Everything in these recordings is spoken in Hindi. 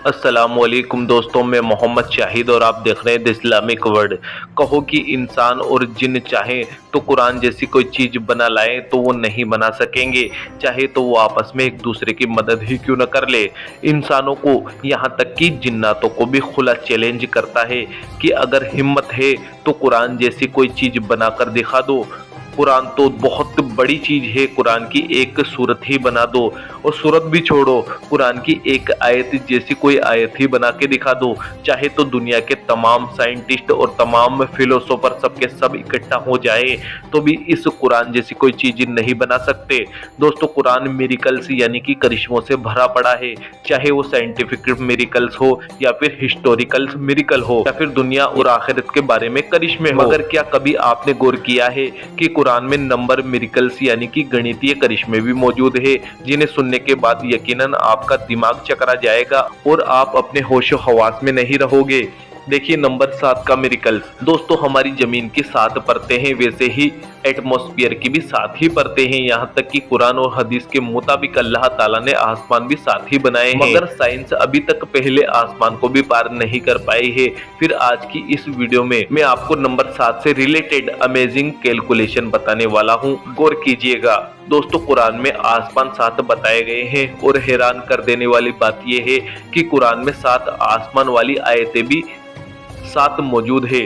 अस्सलामुअलैकुम दोस्तों, मैं मोहम्मद शाहिद और आप देख रहे हैं द इस्लामिक वर्ल्ड। कहो कि इंसान और जिन चाहें तो कुरान जैसी कोई चीज़ बना लाएं तो वो नहीं बना सकेंगे, चाहे तो वो आपस में एक दूसरे की मदद ही क्यों न कर ले। इंसानों को यहाँ तक कि जिन्नातों को भी खुला चैलेंज करता है कि अगर हिम्मत है तो कुरान जैसी कोई चीज़ बनाकर दिखा दो। कुरान तो बहुत बड़ी चीज है, कुरान की एक सूरत ही बना दो, और सूरत भी छोड़ो, कुरान की एक आयत जैसी कोई आयत ही बना के दिखा दो। चाहे तो दुनिया के तमाम साइंटिस्ट और तमाम फिलोसोफर सबके सब इकट्ठा हो जाए तो भी इस कुरान जैसी कोई चीज नहीं बना सकते। दोस्तों, कुरान मिरेकल्स यानी कि करिश्मों से भरा पड़ा है, चाहे वो साइंटिफिक मिरेकल्स हो या फिर हिस्टोरिकल मिरेकल हो या फिर दुनिया और आखिरत के बारे में करिश्मे हो। मगर क्या कभी आपने गौर किया है कि कुरान में नंबर मिरेकल्स यानी कि गणितीय करिश्मे भी मौजूद है, जिन्हें सुनने के बाद यकीनन आपका दिमाग चकरा जाएगा और आप अपने होशो हवास में नहीं रहोगे। देखिए नंबर 7 का मिरेकल्स। दोस्तों, हमारी जमीन की 7 परतें हैं, वैसे ही एटमॉस्फेयर की भी 7 ही परतें हैं। यहाँ तक कि कुरान और हदीस के मुताबिक अल्लाह ताला ने आसमान भी 7 ही बनाए हैं, मगर साइंस अभी तक पहले आसमान को भी पार नहीं कर पाई है। फिर आज की इस वीडियो में मैं आपको नंबर 7 से रिलेटेड अमेजिंग कैलकुलेशन बताने वाला हूँ, गौर कीजिएगा। दोस्तों, कुरान में आसमान 7 बताए गए हैं और हैरान कर देने वाली बात यह है कि कुरान में 7 आसमान वाली आयतें भी 7 मौजूद है।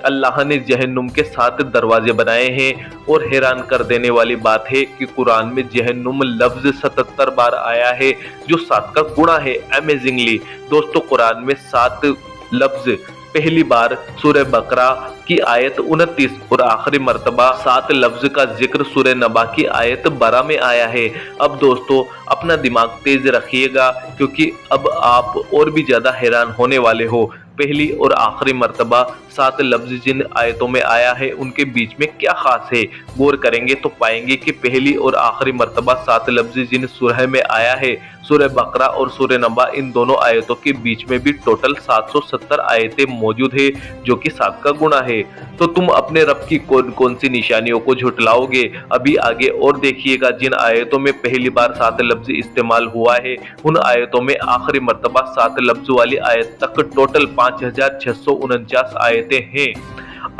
अल्लाह ने जहन्नुम के 7 दरवाजे बनाए हैं और हैरान कर देने वाली बात है कि कुरान में जहन्नुम लफ्ज 77 बार आया है, जो 7 का गुणा है। अमेजिंगली दोस्तों, कुरान में 7 लफ्ज पहली बार सूरह बकरा की आयत 29 और आखिरी मर्तबा 7 लफ्ज का जिक्र सूरह नबा की आयत 12 में आया है। अब दोस्तों, अपना दिमाग तेज रखिएगा क्योंकि अब आप और भी ज्यादा हैरान होने वाले हो। पहली और आखिरी मर्तबा 7 लफ्ज जिन आयतों में आया है उनके बीच में क्या खास है, गौर करेंगे तो पाएंगे कि पहली और आखिरी मर्तबा 7 लफ्ज जिन सूरह में आया है, सूरह बकरा और सूरह नबा, इन दोनों आयतों के बीच में भी टोटल 770 आयतें मौजूद है, जो कि 7 का गुणा है। तो तुम अपने रब की कौन कौन सी निशानियों को झुटलाओगे? अभी आगे और देखिएगा। जिन आयतों में पहली बार 7 लफ्ज इस्तेमाल हुआ है, उन आयतों में आखिरी मर्तबा 7 लफ्ज वाली आयत तक टोटल 5649 आयतें हैं।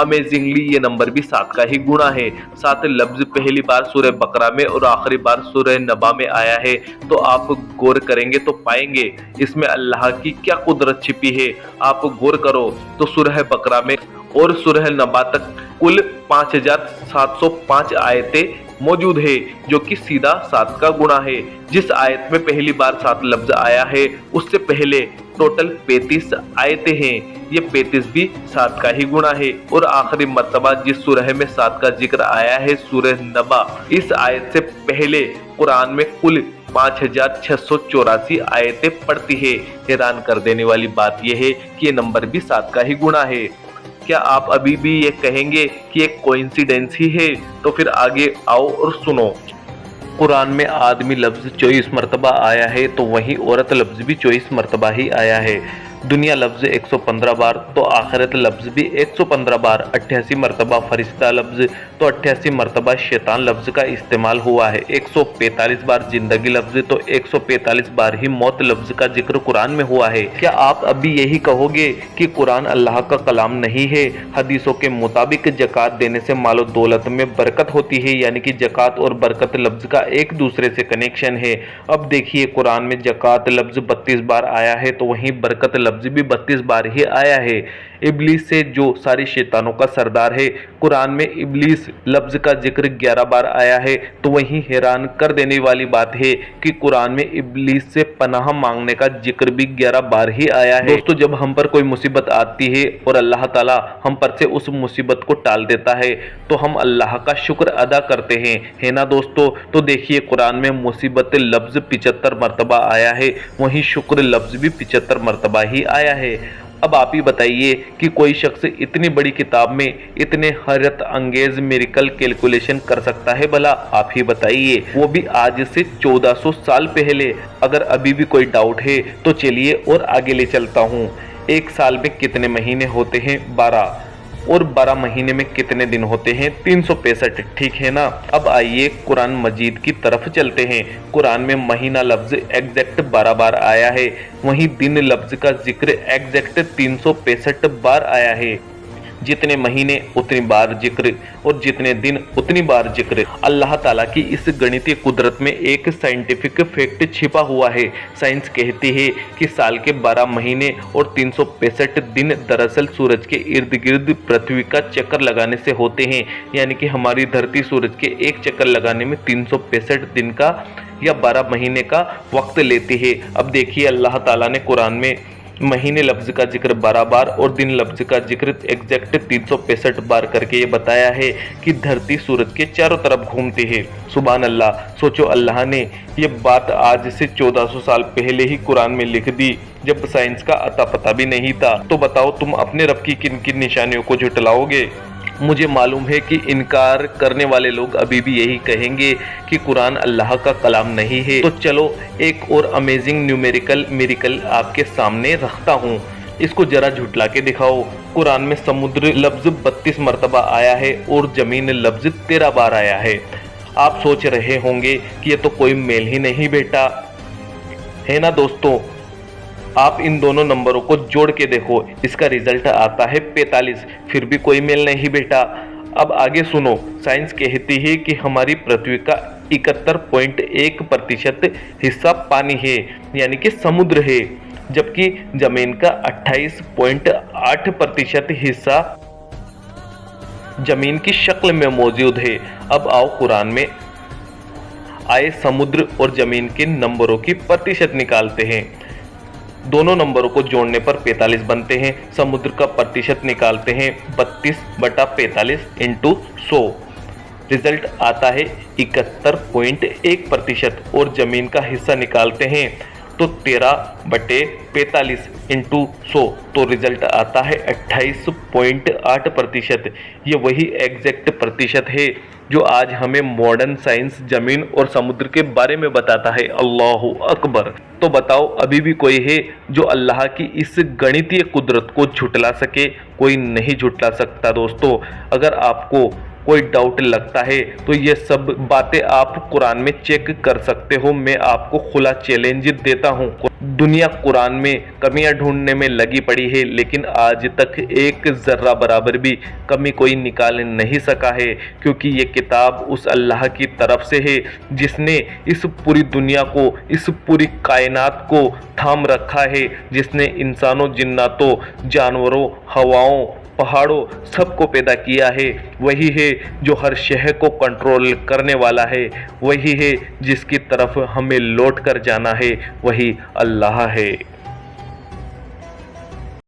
अमेजिंगली ये नंबर भी 7 का ही गुणा है। 7 लफ्ज पहली बार सूरह बकरा में और आखिरी बार सूरह नबा में आया है, तो आप गौर करेंगे तो पाएंगे इसमें अल्लाह की क्या कुदरत छिपी है। आप गौर करो तो सूरह बकरा में और सूरह नबा तक कुल 5705 आयतें मौजूद है, जो कि सीधा 7 का गुणा है। जिस आयत में पहली बार 7 लफ्ज आया है, उससे पहले टोटल 35 आयतें हैं, ये 35 भी 7 का ही गुणा है। और आखिरी मर्तबा जिस सूरह में 7 का जिक्र आया है, सूरह नबा, इस आयत से पहले कुरान में कुल 5684 आयतें पढ़ती है। हैरान कर देने वाली बात यह है कि ये नंबर भी 7 का ही गुणा है। क्या आप अभी भी ये कहेंगे कि एक कोइंसिडेंस ही है? तो फिर आगे आओ और सुनो। कुरान में आदमी लफ्ज 24 मरतबा आया है, तो वहीं औरत लफ्ज भी 24 मरतबा ही आया है। दुनिया लफ्ज 115 बार, तो आखिरत लफ्ज भी 115 बार। 88 मरतबा फरिश्ता लफ्ज, तो 88 मरतबा शैतान लफ्ज का इस्तेमाल हुआ है। 145 बार जिंदगी लफ्ज, तो 145 बार ही मौत लफ्ज का जिक्र कुरान में हुआ है। क्या आप अभी यही कहोगे कि कुरान अल्लाह का कलाम नहीं है? हदीसों के मुताबिक जकात देने से मालो दौलत में बरकत होती है, यानी कि जकात और बरकत लफ्ज का एक दूसरे से कनेक्शन है। अब देखिए, कुरान में जकात लफ्ज 32 बार आया है, तो वहीं बरकत लफ्ज भी 32 बार ही आया है। इब्लीस से जो सारी शैतानों का सरदार है, कुरान में इब्लीस लफ्ज का जिक्र 11 बार आया है, तो वहीं हैरान कर देने वाली बात है कि कुरान में इब्लीस से पनाह मांगने का जिक्र भी 11 बार ही आया है। दोस्तों, जब हम पर कोई मुसीबत आती है और अल्लाह ताला हम पर से उस मुसीबत को टाल देता है, तो हम अल्लाह का शुक्र अदा करते हैं, है ना दोस्तों? तो देखिए, कुरान में मुसीबत लफ्ज 75 मरतबा आया है, वहीं शुक्र लफ्ज भी 75 मरतबा ही आया है। अब आप ही बताइए कि कोई शख्स इतनी बड़ी किताब में इतने हैरत अंगेज मिरेकल कैलकुलेशन कर सकता है? भला आप ही बताइए, वो भी आज से 1400 साल पहले। अगर अभी भी कोई डाउट है तो चलिए और आगे ले चलता हूँ। एक साल में कितने महीने होते हैं? 12। और 12 महीने में कितने दिन होते हैं? 365, ठीक है ना। अब आइए कुरान मजीद की तरफ चलते हैं। कुरान में महीना लफ्ज एग्जैक्ट 12 बार आया है, वहीं दिन लफ्ज का जिक्र एग्जैक्ट 365 बार आया है। जितने महीने उतनी बार जिक्र और जितने दिन उतनी बार जिक्र। अल्लाह ताला की इस गणितीय कुदरत में एक साइंटिफिक फैक्ट छिपा हुआ है। साइंस कहती है कि साल के 12 महीने और 365 दिन दरअसल सूरज के इर्द गिर्द पृथ्वी का चक्कर लगाने से होते हैं, यानी कि हमारी धरती सूरज के एक चक्कर लगाने में 365 दिन का या 12 महीने का वक्त लेती है। अब देखिए अल्लाह ताला ने कुरान में महीने लफ्ज का जिक्र 12 बार और दिन लफ्ज का जिक्र एग्जैक्ट 365 बार करके ये बताया है कि धरती सूरज के चारों तरफ घूमती है। सुभान अल्लाह। सोचो अल्लाह ने ये बात आज से 1400 साल पहले ही कुरान में लिख दी, जब साइंस का अता पता भी नहीं था। तो बताओ तुम अपने रब की किन किन निशानियों को झुटलाओगे? मुझे मालूम है कि इनकार करने वाले लोग अभी भी यही कहेंगे कि कुरान अल्लाह का कलाम नहीं है। तो चलो एक और अमेजिंग न्यूमेरिकल मिरेकल आपके सामने रखता हूँ, इसको जरा झुटला के दिखाओ। कुरान में समुद्र लफ्ज 32 मरतबा आया है और जमीन लफ्ज 13 बार आया है। आप सोच रहे होंगे कि ये तो कोई मेल ही नहीं बेटा, है ना दोस्तों। आप इन दोनों नंबरों को जोड़ के देखो, इसका रिजल्ट आता है 45। फिर भी कोई मेल नहीं बेटा। अब आगे सुनो। साइंस कहती है कि हमारी पृथ्वी का 71.1% हिस्सा पानी है, यानी कि समुद्र है, जबकि जमीन का 28.8% हिस्सा जमीन की शक्ल में मौजूद है। अब आओ कुरान में आए समुद्र और जमीन के नंबरों की प्रतिशत निकालते हैं। दोनों नंबरों को जोड़ने पर 45 बनते हैं। समुद्र का प्रतिशत निकालते हैं 32/45 इंटू 100, रिजल्ट आता है 71.1%। और जमीन का हिस्सा निकालते हैं तो 13/45 इंटू 100, तो रिजल्ट आता है 28.8%। ये वही एग्जैक्ट प्रतिशत है जो आज हमें मॉडर्न साइंस जमीन और समुद्र के बारे में बताता है। अल्लाह अकबर। तो बताओ अभी भी कोई है जो अल्लाह की इस गणितीय कुदरत को झुटला सके? कोई नहीं झुटला सकता दोस्तों। अगर आपको कोई डाउट लगता है तो ये सब बातें आप कुरान में चेक कर सकते हो। मैं आपको खुला चैलेंज देता हूँ। दुनिया कुरान में कमियां ढूंढने में लगी पड़ी है, लेकिन आज तक एक जर्रा बराबर भी कमी कोई निकाल नहीं सका है, क्योंकि ये किताब उस अल्लाह की तरफ से है जिसने इस पूरी दुनिया को, इस पूरी कायनात को थाम रखा है, जिसने इंसानों, जिन्नातों, जानवरों, हवाओं, पहाड़ों सबको पैदा किया है। वही है जो हर शय को कंट्रोल करने वाला है। वही है जिसकी तरफ हमें लौट कर जाना है। वही अल्लाह है।